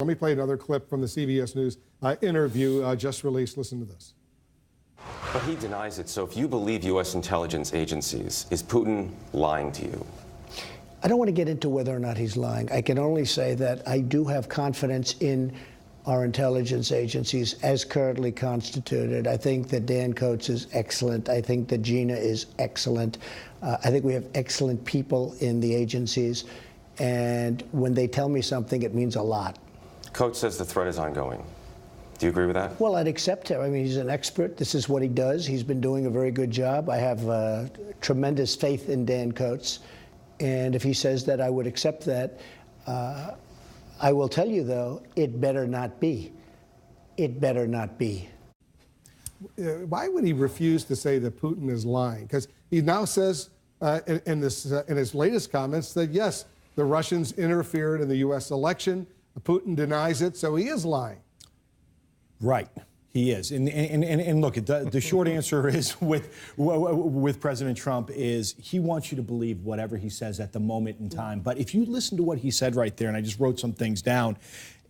Let me play another clip from the CBS News interview just released. Listen to this. But he denies it. So if you believe U.S. intelligence agencies, is Putin lying to you? I don't want to get into whether or not he's lying. I can only say that I do have confidence in our intelligence agencies as currently constituted. I think that Dan Coats is excellent. I think that Gina is excellent. I think we have excellent people in the agencies. And when they tell me something, it means a lot. Coats says the threat is ongoing. Do you agree with that? Well, I'd accept him. I mean, he's an expert. This is what he does. He's been doing a very good job. I have tremendous faith in Dan Coats. And if he says that, I would accept that. I will tell you, though, it better not be. It better not be. Why would he refuse to say that Putin is lying? Because he now says in his latest comments that, yes, the Russians interfered in the U.S. election. Putin denies it, so he is lying. Right. He is. And look, the short answer is with President Trump is he wants you to believe whatever he says at the moment in time. But if you listen to what he said right there, and I just wrote some things down,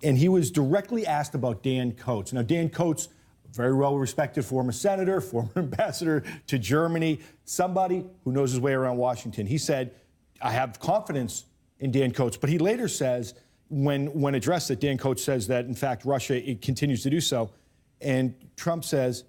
and he was directly asked about Dan Coats. Now, Dan Coats, very well-respected former senator, former ambassador to Germany, somebody who knows his way around Washington. He said, I have confidence in Dan Coats. But he later says, when addressed that, Dan Coats says that, in fact, Russia continues to do so. And Trump says,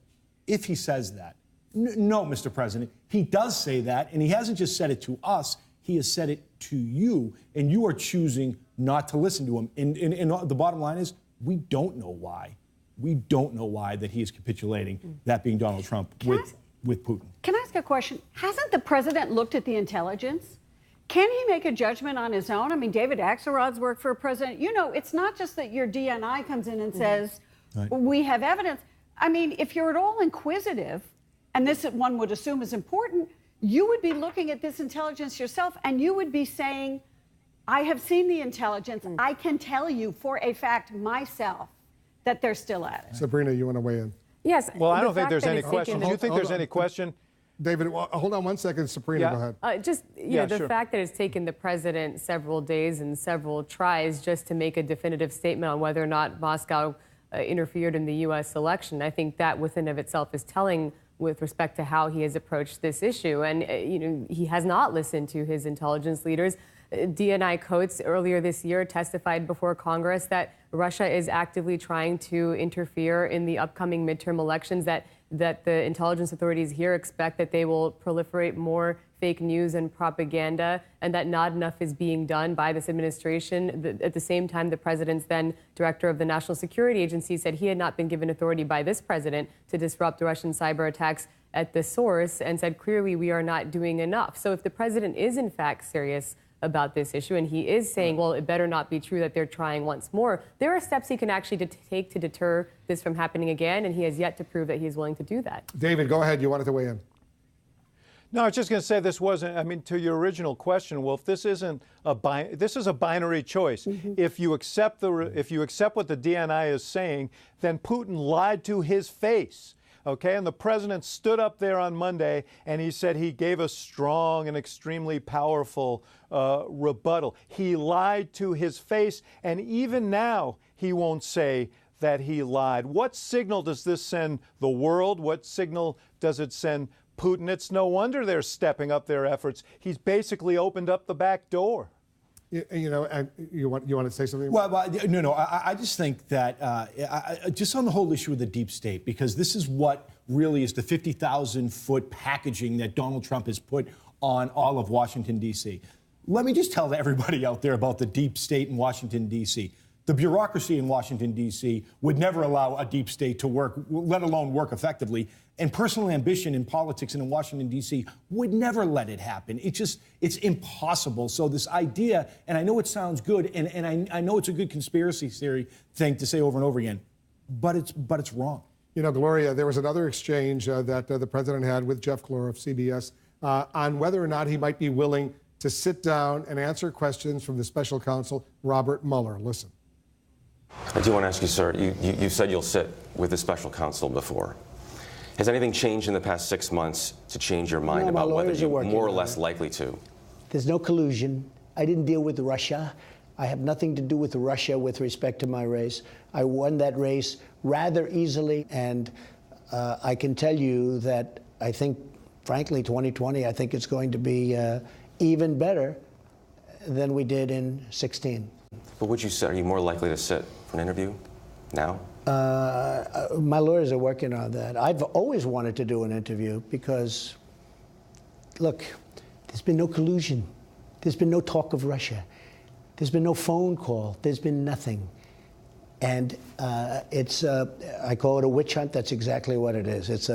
if he says that, no, Mr. President, he does say that, and he hasn't just said it to us, he has said it to you, and you are choosing not to listen to him. And the bottom line is, we don't know why. We don't know why that he is capitulating, that being Donald Trump, with Putin. Can I ask a question? Hasn't the president looked at the intelligence? Can he make a judgment on his own? I mean, David Axelrod's worked for a president. You know, it's not just that your DNI comes in and says, right, we have evidence. I mean, if you're at all inquisitive, and this one would assume is important, you would be looking at this intelligence yourself, and you would be saying, I have seen the intelligence. I can tell you for a fact myself that they're still at it. Sabrina, you want to weigh in? Yes. Well, I don't think there's any question. Do you think there's any question? David, hold on one second. Sabrina, go ahead. The fact that it's taken the president several days and several tries just to make a definitive statement on whether or not Moscow interfered in the U.S. election, I think that within of itself is telling with respect to how he has approached this issue. And, he has not listened to his intelligence leaders. DNI Coats earlier this year testified before Congress that Russia is actively trying to interfere in the upcoming midterm elections, that the intelligence authorities here expect that they will proliferate more fake news and propaganda, and that not enough is being done by this administration. At the same time, the president's then director of the National Security Agency said he had not been given authority by this president to disrupt the Russian cyber attacks at the source, and said clearly we are not doing enough. So if the president is in fact serious about this issue, and he is saying, well, it better not be true that they're trying once more, there are steps he can actually take to deter this from happening again, and he has yet to prove that he is willing to do that. David, go ahead. You wanted to weigh in. No, I was just going to say this wasn't, I mean, to your original question, well, if this isn't this is a binary choice. If you accept what the DNI is saying, then Putin lied to his face. Okay, and the president stood up there on Monday and he said he gave a strong and extremely powerful rebuttal. He lied to his face, and even now he won't say that he lied. What signal does this send the world? What signal does it send Putin? It's no wonder they're stepping up their efforts. He's basically opened up the back door. You want to say something? Well, no. I just think that just on the whole issue of the deep state, because this is what really is the 50,000-foot packaging that Donald Trump has put on all of Washington, D.C. Let me just tell everybody out there about the deep state in Washington, D.C. The bureaucracy in Washington, D.C. would never allow a deep state to work, let alone work effectively. And personal ambition in politics and in Washington, D.C. would never let it happen. It's impossible. So this idea, and I know it sounds good, and I know it's a good conspiracy theory thing to say over and over again, but it's wrong. You know, Gloria, there was another exchange that the president had with Jeff Glor of CBS on whether or not he might be willing to sit down and answer questions from the special counsel, Robert Mueller. Listen. I do want to ask you, sir, you said you'll sit with the special counsel before. Has anything changed in the past 6 months to change your mind about whether you're more or less likely to? There's no collusion. I didn't deal with Russia. I have nothing to do with Russia with respect to my race. I won that race rather easily, and I can tell you that I think, frankly, 2020, I think it's going to be even better than we did in 16. But would you say, are you more likely to sit for an interview now? My lawyers are working on that. I've always wanted to do an interview because, look, there's been no collusion. There's been no talk of Russia. There's been no phone call. There's been nothing. And I call it a witch hunt. That's exactly what it is. It's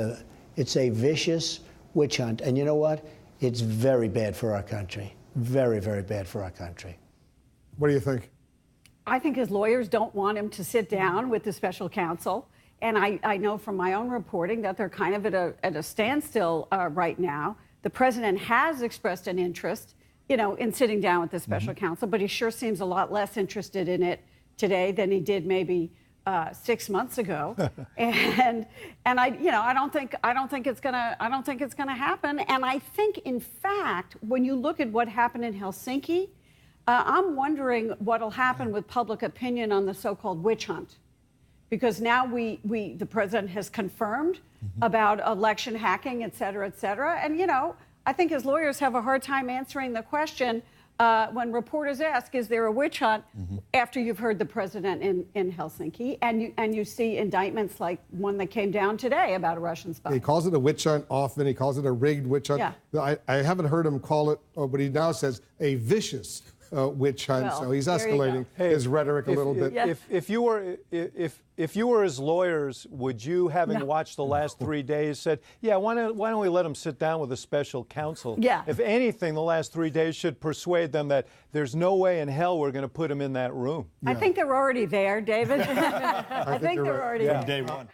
a vicious witch hunt. And you know what? It's very bad for our country. Very, very bad for our country. What do you think? I think his lawyers don't want him to sit down with the special counsel. And I know from my own reporting that they're kind of at a standstill right now. The president has expressed an interest, in sitting down with the special counsel, but he sure seems a lot less interested in it today than he did maybe 6 months ago. and I don't think it's gonna happen. And I think, in fact, when you look at what happened in Helsinki, I'm wondering what'll happen with public opinion on the so-called witch hunt, because now the president has confirmed about election hacking, et cetera, and I think his lawyers have a hard time answering the question when reporters ask, "Is there a witch hunt?" After you've heard the president in Helsinki, and you see indictments like one that came down today about a Russian spy. He calls it a witch hunt often. He calls it a rigged witch hunt. Yeah. I haven't heard him call it, but he now says a vicious witch hunt. Well, so he's there you escalating go. his rhetoric a little bit. Yeah. If you were his lawyers, would you, having watched the last 3 days, said, "Yeah, why don't we let him sit down with a special counsel?" Yeah. If anything, the last 3 days should persuade them that there's no way in hell we're going to put him in that room. I think they're already there, David. I think you're they're right. already Yeah. there. From day one.